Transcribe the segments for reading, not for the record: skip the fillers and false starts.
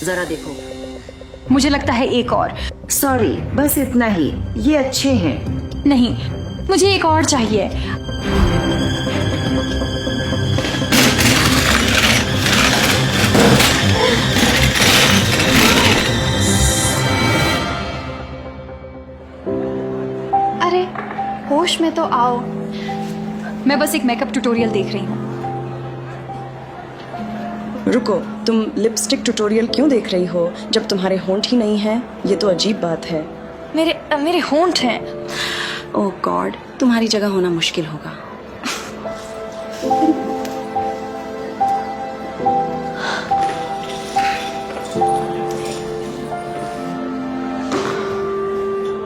जरा देखो। मुझे लगता है एक और। सॉरी, बस इतना ही। ये अच्छे हैं। नहीं, मुझे एक और चाहिए। अरे होश में तो आओ। मैं बस एक मेकअप ट्यूटोरियल देख रही हूँ। रुको, तुम लिपस्टिक ट्यूटोरियल क्यों देख रही हो जब तुम्हारे होंठ ही नहीं हैं? ये तो अजीब बात है। मेरे होंठ हैं। ओह गॉड, तुम्हारी जगह होना मुश्किल होगा।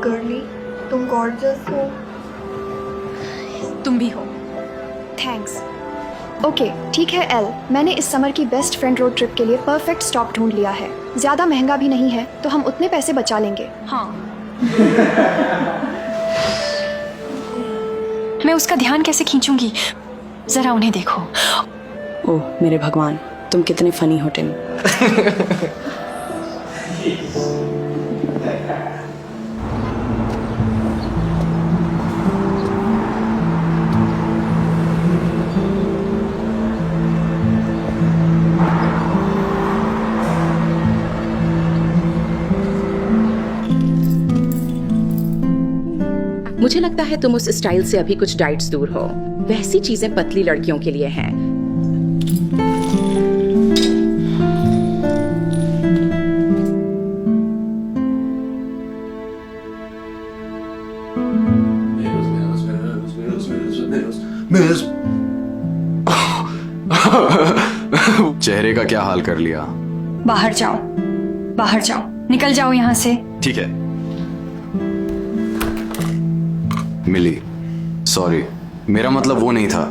गर्ली, तुम गॉर्जियस हो। तुम भी हो। थैंक्स। ओके ठीक है एल, मैंने इस समर की बेस्ट फ्रेंड रोड ट्रिप के लिए परफेक्ट स्टॉप ढूंढ लिया है। ज़्यादा महंगा भी नहीं है, तो हम उतने पैसे बचा लेंगे। हाँ। मैं उसका ध्यान कैसे खींचूंगी? जरा उन्हें देखो। ओह मेरे भगवान, तुम कितने फनी हो टिम। मुझे लगता है तुम उस स्टाइल से अभी कुछ डाइट्स दूर हो। वैसी चीजें पतली लड़कियों के लिए हैं। चेहरे का क्या हाल कर लिया? बाहर जाओ, बाहर जाओ, निकल जाओ यहाँ से। ठीक है मिली, सॉरी, मेरा मतलब वो नहीं था।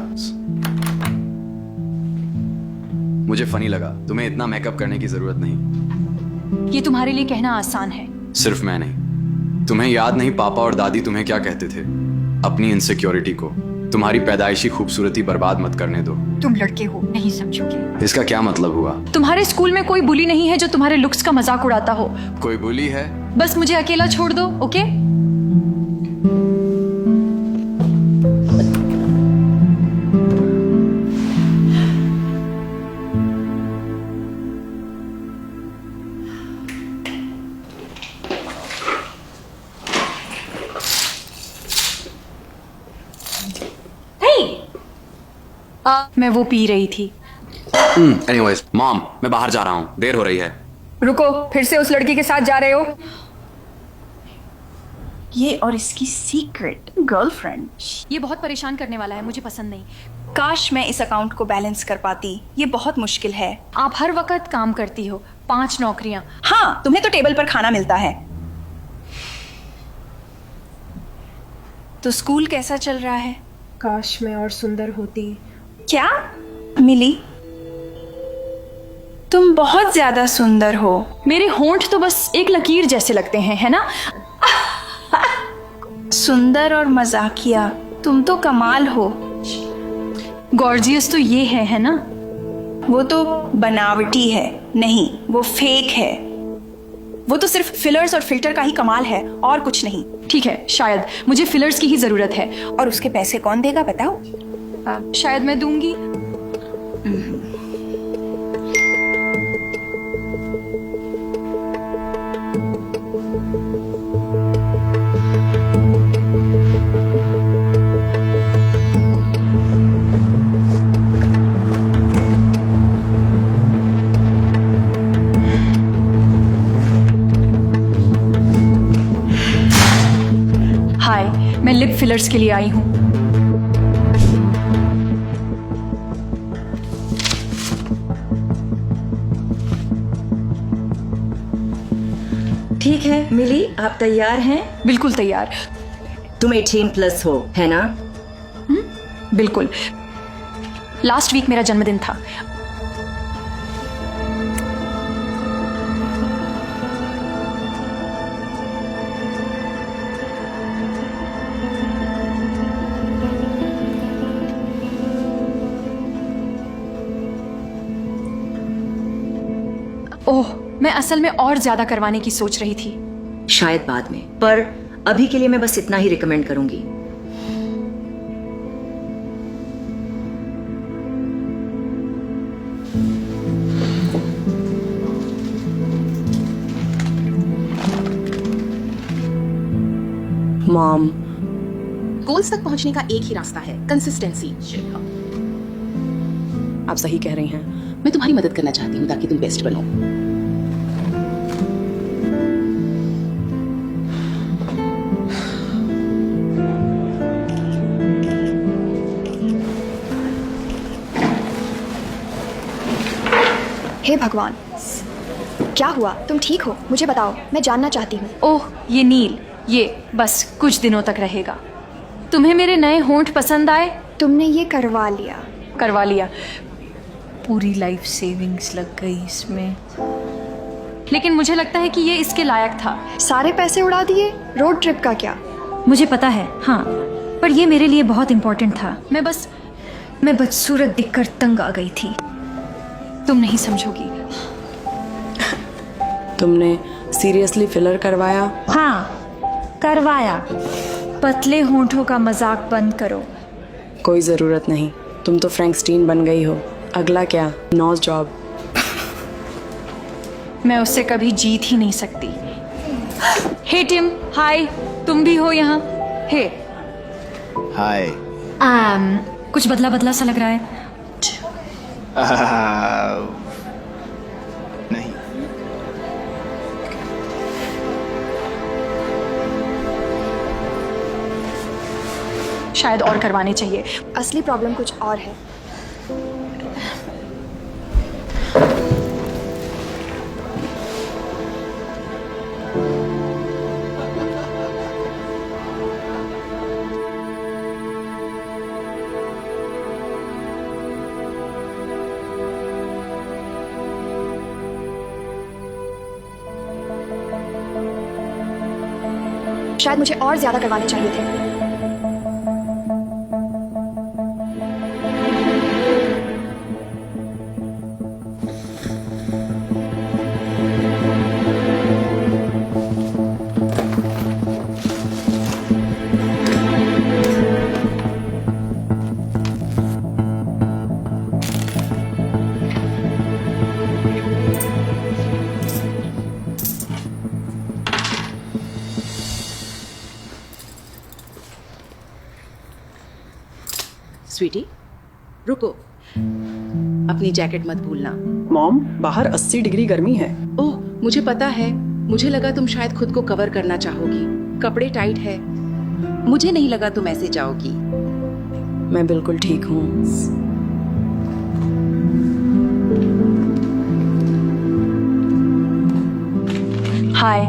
मुझे फनी लगा। तुम्हें इतना मेकअप करने की जरूरत नहीं। ये तुम्हारे लिए कहना आसान है। सिर्फ मैं नहीं, तुम्हें याद नहीं पापा और दादी तुम्हें क्या कहते थे? अपनी इनसिक्योरिटी को, तुम्हारी पैदाइशी खूबसूरती बर्बाद मत करने दो। तुम लड़के हो, नहीं समझोगे। इसका क्या मतलब हुआ? तुम्हारे स्कूल में कोई बुली नहीं है जो तुम्हारे लुक्स का मजाक उड़ाता हो। कोई बुली है? बस मुझे अकेला छोड़ दो, ओके? मैं वो पी रही थी। एनीवेज मॉम, मैं बाहर जा रहा हूँ, देर हो रही है। रुको, फिर से उस लड़की के साथ जा रहे हो? ये और इसकी सीक्रेट गर्लफ्रेंड। ये बहुत परेशान करने वाला है, मुझे पसंद नहीं। काश मैं इस अकाउंट को बैलेंस कर पाती। ये बहुत मुश्किल है। आप हर वक्त काम करती हो, 5 नौकरियां। हाँ, तुम्हें तो टेबल पर खाना मिलता है। तो स्कूल कैसा चल रहा है? काश मैं और सुंदर होती। क्या मिली? तुम बहुत ज्यादा सुंदर हो। मेरे होंठ तो बस एक लकीर जैसे लगते हैं, है ना? सुंदर और मजाकिया, तुम तो कमाल हो। गॉर्जियस तो ये है ना? वो तो बनावटी है, नहीं वो फेक है। वो तो सिर्फ फिलर्स और फिल्टर का ही कमाल है और कुछ नहीं। ठीक है, शायद मुझे फिलर्स की ही जरूरत है। और उसके पैसे कौन देगा बताओ? शायद मैं दूंगी। हाय, मैं लिप फिलर्स के लिए आई हूँ। ठीक है मिली, आप तैयार हैं? बिल्कुल तैयार। तुम 18+ हो, है ना? बिल्कुल। लास्ट वीक मेरा जन्मदिन था। ओह, मैं असल में और ज्यादा करवाने की सोच रही थी। शायद बाद में, पर अभी के लिए मैं बस इतना ही रिकमेंड करूंगी। मॉम, गोल्स तक पहुंचने का एक ही रास्ता है, कंसिस्टेंसी। आप सही कह रही हैं। मैं तुम्हारी मदद करना चाहती हूँ ताकि तुम बेस्ट बनो। हे भगवान, क्या हुआ? तुम ठीक हो? मुझे बताओ, मैं जानना चाहती हूँ। ओह ये नील, ये बस कुछ दिनों तक रहेगा। तुम्हें मेरे नए होंठ पसंद आए? तुमने ये करवा लिया? करवा लिया। पूरी लाइफ सेविंग्स लग गई इसमें, लेकिन मुझे लगता है कि ये इसके लायक था। सारे पैसे उड़ा दिए? रोड ट्रिप का क्या? मुझे पता है, हाँ, पर ये मेरे लिए बहुत इंपॉर्टेंट था। मैं बदसूरत दिखकर तंग आ गई थी। तुम नहीं समझोगी। तुमने सीरियसली फिलर करवाया? हाँ करवाया। पतले होंठों का मजाक बंद करो। कोई ज़रूरत नहीं, तुम तो फ्रैंकस्टीन बन गई हो। अगला क्या? नॉज जॉब। मैं उससे कभी जीत ही नहीं सकती। हे टिम, हाय, तुम भी हो यहाँ? हे हाय। कुछ बदला बदला सा लग रहा है। नहीं। शायद और करवाने चाहिए। असली प्रॉब्लम कुछ और है। शायद मुझे और ज्यादा करवाने चाहिए थे। स्वीटी, रुको, अपनी जैकेट मत भूलना। मॉम, बाहर 80 डिग्री गर्मी है। ओह, मुझे पता है। मुझे लगा तुम शायद खुद को कवर करना चाहोगी। कपड़े टाइट है। मुझे नहीं लगा तुम ऐसे जाओगी। मैं बिल्कुल ठीक हूँ। हाय।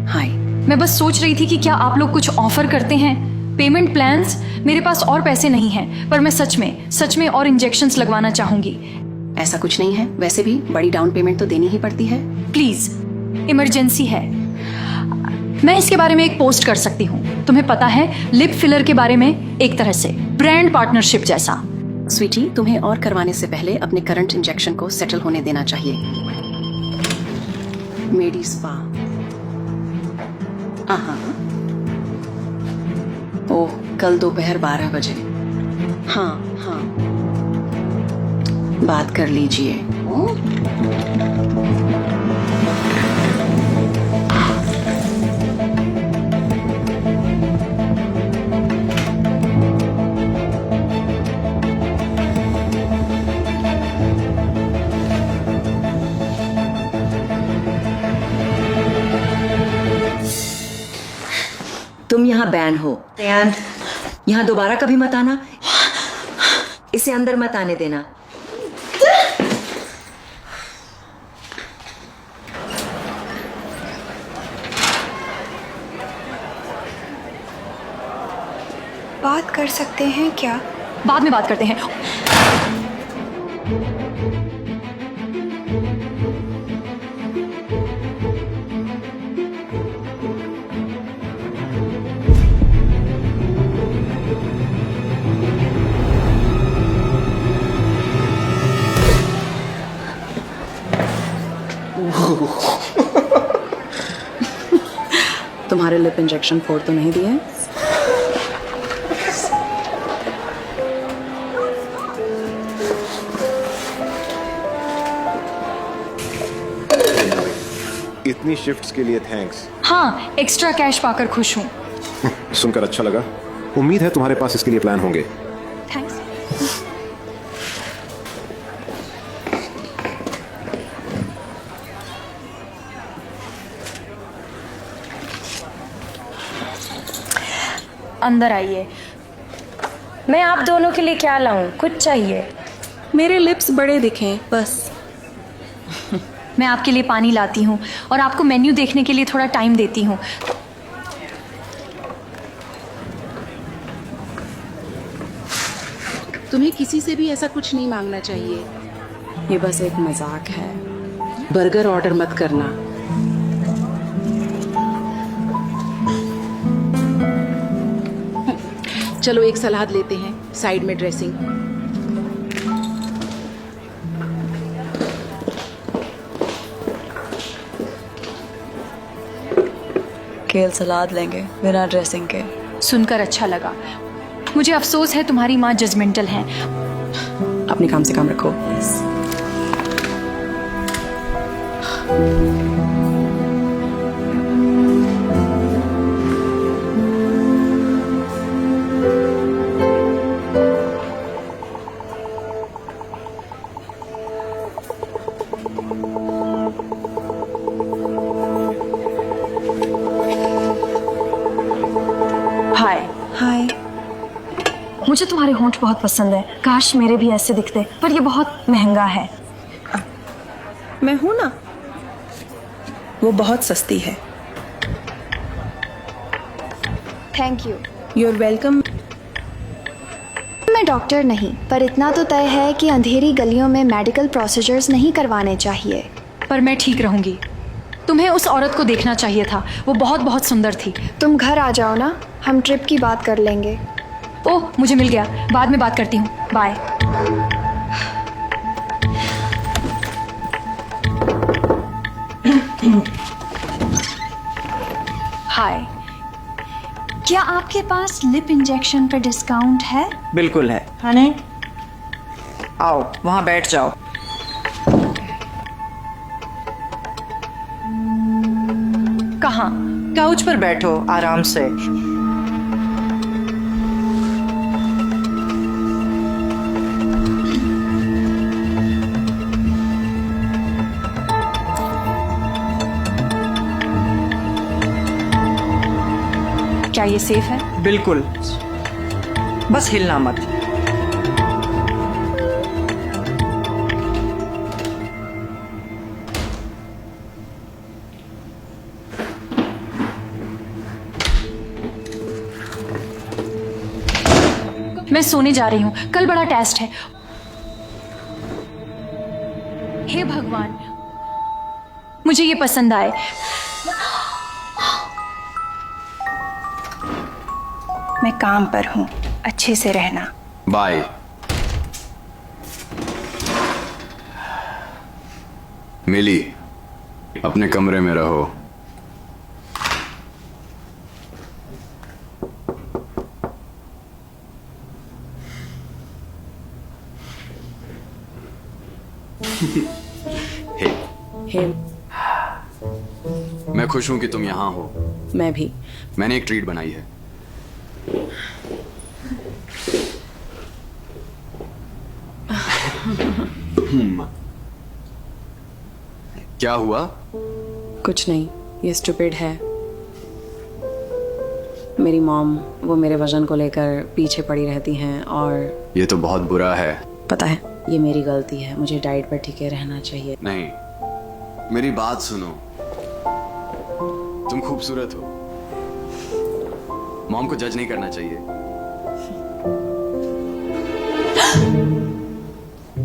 हाय। मैं बस सोच रही थी कि क्या आप लोग कुछ ऑफर करते हैं? Payment plans? मेरे पास और पैसे नहीं हैं, पर मैं सच में और इंजेक्शंस लगवाना चाहूंगी। ऐसा कुछ नहीं है। वैसे भी बड़ी डाउन पेमेंट तो देनी ही पड़ती है। प्लीज, इमरजेंसी है। मैं इसके बारे में एक पोस्ट कर सकती हूँ। तुम्हें पता है, लिप फिलर के बारे में एक तरह से ब्रांड पार्टनरशिप जैसा। स्वीटी, तुम्हें और करवाने से पहले अपने करंट इंजेक्शन को सेटल होने देना चाहिए। मेडी स्पा। हाँ। ओह, कल दोपहर 12 बजे। हाँ। बात कर लीजिए। तुम यहाँ बैन हो एंड यहाँ दोबारा कभी मत आना। इसे अंदर मत आने देना। बात कर सकते हैं क्या? बाद में बात करते हैं। तुम्हारे लिप इंजेक्शन फोड़ तो नहीं दिए? इतनी शिफ्ट्स के लिए थैंक्स। हाँ, एक्स्ट्रा कैश पाकर खुश हूँ। सुनकर अच्छा लगा। उम्मीद है तुम्हारे पास इसके लिए प्लान होंगे। थैंक्स। अंदर आइए। मैं आप दोनों के लिए क्या लाऊं? कुछ चाहिए? मेरे लिप्स बड़े दिखें बस। मैं आपके लिए पानी लाती हूँ और आपको मेन्यू देखने के लिए थोड़ा टाइम देती हूँ। तुम्हें किसी से भी ऐसा कुछ नहीं मांगना चाहिए। ये बस एक मजाक है। बर्गर ऑर्डर मत करना। चलो एक सलाद लेते हैं, साइड में ड्रेसिंग। केल सलाद लेंगे बिना ड्रेसिंग के। सुनकर अच्छा लगा। मुझे अफसोस है तुम्हारी माँ जजमेंटल है। अपने काम से काम रखो। हाय। हाय। मुझे तुम्हारे होंठ बहुत पसंद है। काश मेरे भी ऐसे दिखते, पर ये बहुत महंगा है। मैं हूं ना, वो बहुत सस्ती है। Thank you. You are welcome. मैं डॉक्टर नहीं, पर इतना तो तय है कि अंधेरी गलियों में मेडिकल प्रोसीजर्स नहीं करवाने चाहिए। पर मैं ठीक रहूंगी। तुम्हें उस औरत को देखना चाहिए था, वो बहुत बहुत सुंदर थी। तुम घर आ जाओ ना, हम ट्रिप की बात कर लेंगे। ओह, मुझे मिल गया। बाद में बात करती हूँ। बाय। हाय। क्या आपके पास लिप इंजेक्शन पर डिस्काउंट है? बिल्कुल है। हनी, आओ वहां बैठ जाओ। कहाँ? काउच पर बैठो आराम से। क्या ये सेफ है? बिल्कुल, बस हिलना मत। मैं सोने जा रही हूँ, कल बड़ा टेस्ट है। हे भगवान, मुझे ये पसंद आए। मैं काम पर हूं, अच्छे से रहना। बाय। मिली, अपने कमरे में रहो। हे, मैं खुश हूं कि तुम यहां हो। मैं भी। मैंने एक ट्रीट बनाई है। क्या हुआ? कुछ नहीं, ये स्टूपिड है। मेरी मॉम वो मेरे वजन को लेकर पीछे पड़ी रहती हैं और ये तो बहुत बुरा है। पता है, ये मेरी गलती है। मुझे डाइट पर टिके रहना चाहिए। नहीं, मेरी बात सुनो। तुम खूबसूरत हो। मॉम को जज नहीं करना चाहिए।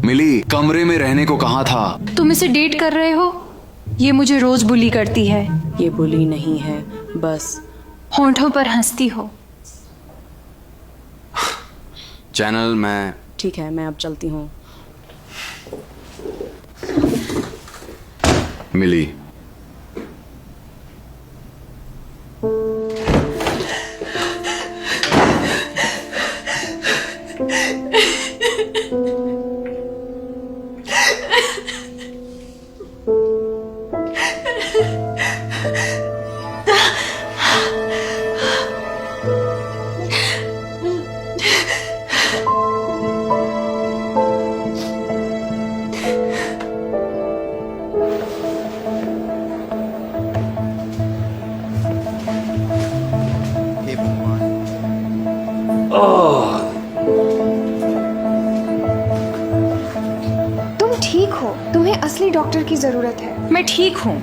मिली, कमरे में रहने को कहा था। तुम इसे डेट कर रहे हो? ये मुझे रोज बुली करती है। ये बुली नहीं है, बस होंठों पर हंसती हो। चैनल मैं। ठीक है, मैं अब चलती हूँ। मिली। हे भगवान। तुम ठीक हो, तुम्हें असली डॉक्टर की जरूरत है। मैं ठीक हूँ।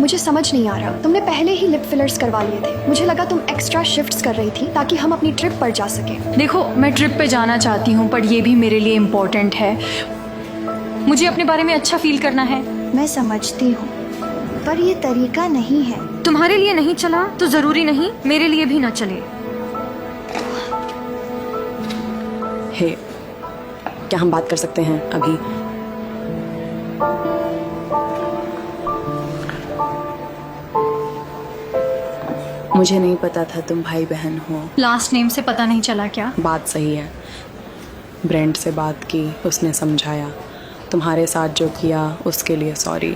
मुझे समझ नहीं आ रहा, तुमने पहले ही लिप फिलर्स करवा लिए थे। मुझे लगा तुम एक्स्ट्रा शिफ्ट्स कर रही थी ताकि हम अपनी ट्रिप पर जा सके। देखो, मैं ट्रिप पे जाना चाहती हूँ, पर ये भी मेरे लिए इम्पोर्टेंट है। मुझे अपने बारे में अच्छा फील करना है। मैं समझती हूँ, पर ये तरीका नहीं है। तुम्हारे लिए नहीं चला तो जरूरी नहीं मेरे लिए भी ना चले। हे, क्या हम बात कर सकते हैं अभी? मुझे नहीं पता था तुम भाई बहन हो। लास्ट नेम से पता नहीं चला क्या? बात सही है। ब्रेंट से बात की, उसने समझाया। तुम्हारे साथ जो किया उसके लिए सॉरी।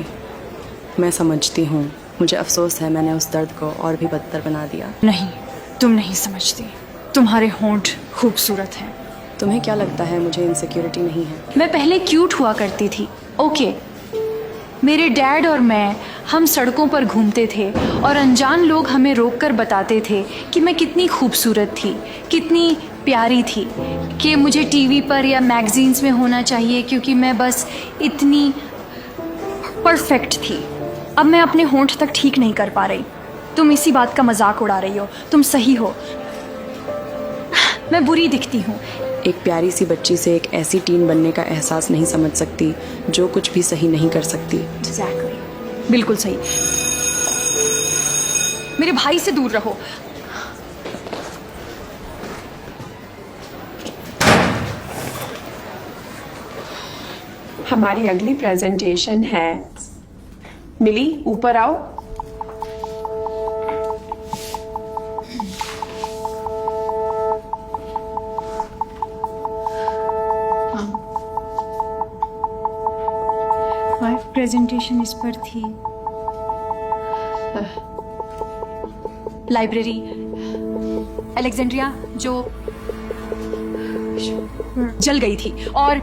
मैं समझती हूँ, मुझे अफसोस है मैंने उस दर्द को और भी बदतर बना दिया। नहीं, तुम नहीं समझती। तुम्हारे होंठ खूबसूरत हैं। तुम्हें क्या लगता है मुझे इनसिक्योरिटी नहीं है? मैं पहले क्यूट हुआ करती थी, ओके। मेरे डैड और मैं, हम सड़कों पर घूमते थे और अनजान लोग हमें रोककर बताते थे कि मैं कितनी खूबसूरत थी, कितनी प्यारी थी, कि मुझे टीवी पर या मैगजीन्स में होना चाहिए क्योंकि मैं बस इतनी परफेक्ट थी। अब मैं अपने होंठ तक ठीक नहीं कर पा रही। तुम इसी बात का मजाक उड़ा रही हो। तुम सही हो, मैं बुरी दिखती हूँ। एक प्यारी सी बच्ची से एक ऐसी टीन बनने का एहसास नहीं समझ सकती जो कुछ भी सही नहीं कर सकती। एग्जैक्टली, बिल्कुल सही। मेरे भाई से दूर रहो। हमारी अगली प्रेजेंटेशन है। मिली, ऊपर आओ। प्रेजेंटेशन इस पर थी। लाइब्रेरी अलेक्जेंड्रिया जो जल गई थी और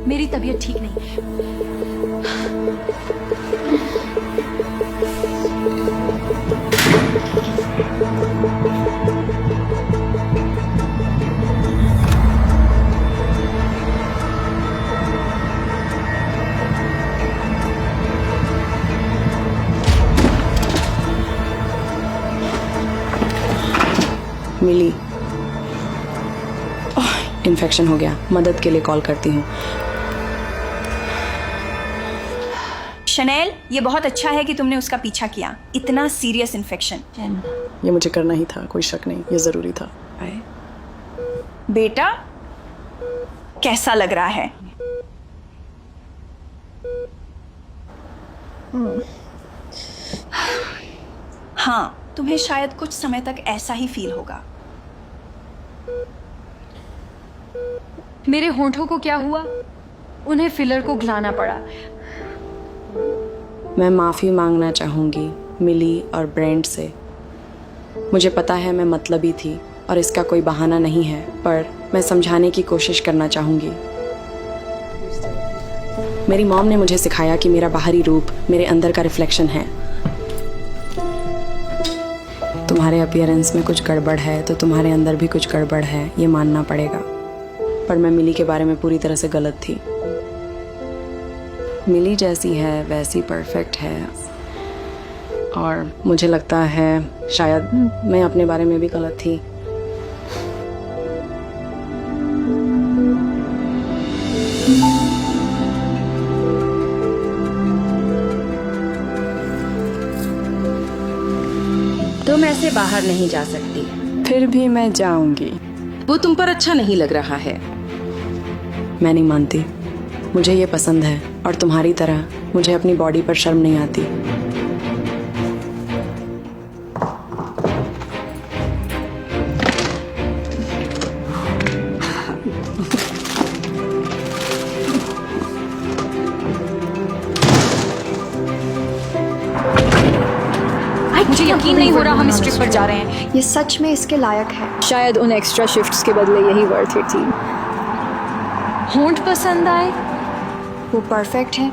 मेरी तबीयत ठीक नहीं। मिली, इन्फेक्शन हो गया। मदद के लिए कॉल करती हूँ। शनेल, ये बहुत अच्छा है कि तुमने उसका पीछा किया। इतना सीरियस इन्फेक्शन। ये मुझे करना ही था, कोई शक नहीं, ये जरूरी था। बेटा, कैसा लग रहा है? हाँ, तुम्हें शायद कुछ समय तक ऐसा ही फील होगा। मेरे होंठों को क्या हुआ? उन्हें फिलर को घिलाना पड़ा। मैं माफ़ी मांगना चाहूँगी मिली और ब्रेंट से। मुझे पता है मैं मतलबी थी और इसका कोई बहाना नहीं है, पर मैं समझाने की कोशिश करना चाहूँगी। मेरी मॉम ने मुझे सिखाया कि मेरा बाहरी रूप मेरे अंदर का रिफ्लेक्शन है। तुम्हारे अपीयरेंस में कुछ गड़बड़ है तो तुम्हारे अंदर भी कुछ गड़बड़ है, ये मानना पड़ेगा। पर मैं मिली के बारे में पूरी तरह से गलत थी। मिली जैसी है वैसी परफेक्ट है, और मुझे लगता है शायद मैं अपने बारे में भी गलत थी। तुम ऐसे बाहर नहीं जा सकती। फिर भी मैं जाऊंगी। वो तुम पर अच्छा नहीं लग रहा है। मैं नहीं मानती। मुझे ये पसंद है और तुम्हारी तरह मुझे अपनी बॉडी पर शर्म नहीं आती। मुझे यकीन नहीं हो रहा हम इस ट्रिप पर जा रहे हैं। ये सच में इसके लायक है। शायद उन एक्स्ट्रा शिफ्ट्स के बदले यही वर्थ इट थी। होंठ पसंद आए? वो परफेक्ट है।